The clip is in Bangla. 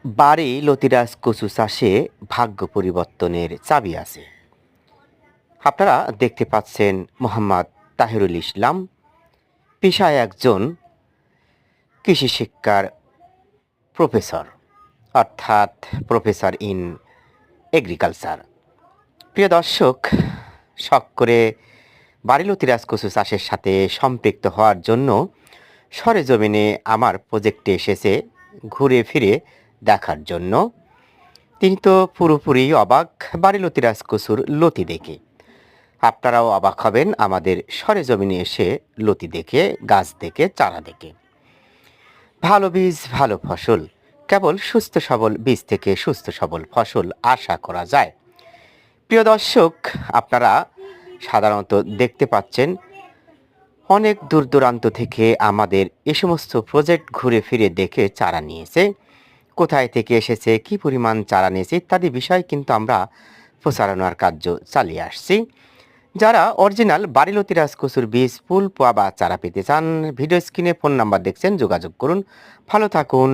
বাড়ি লতিরাজ কচু চাষে ভাগ্য পরিবর্তনের চাবি আছে। আপনারা দেখতে পাচ্ছেন মোহাম্মদ তাহিরুল ইসলাম, পেশায় একজন কৃষি শিক্ষার প্রফেসর, অর্থাৎ প্রফেসর ইন এগ্রিকালচার। প্রিয় দর্শক, শখ করে বাড়ি লতিরাজ কচু চাষের সাথে সম্পৃক্ত হওয়ার জন্য সরেজমিনে আমার প্রজেক্টে এসেছে ঘুরে ফিরে দেখার জন্য। তিনি তো পুরোপুরি অবাক বাড়ি লতিরাজ কচুর লতি দেখে। আপনারাও অবাক হবেন আমাদের সরেজমিনে এসে লতি দেখে, গাছ দেখে, চারা দেখে। ভালো বীজ ভালো ফসল, কেবল সুস্থ সবল বীজ থেকে সুস্থ সবল ফসল আশা করা যায়। প্রিয় দর্শক, আপনারা সাধারণত দেখতে পাচ্ছেন অনেক দূর দূরান্ত থেকে আমাদের এ সমস্ত প্রজেক্ট ঘুরে ফিরে দেখে চারা নিয়েছে। কোথায় থেকে এসেছে, কি পরিমাণ চারা নিয়েছে ইত্যাদি বিষয় কিন্তু আমরা প্রচারণার কার্য চালিয়ে আসছি। যারা অরিজিনাল বাড়ি লতিরাজ কচুর বীজ, ফুল, পোয়া বা চারা পেতে চান, ভিডিও স্ক্রিনে ফোন নাম্বার দেখছেন, যোগাযোগ করুন। ভালো থাকুন।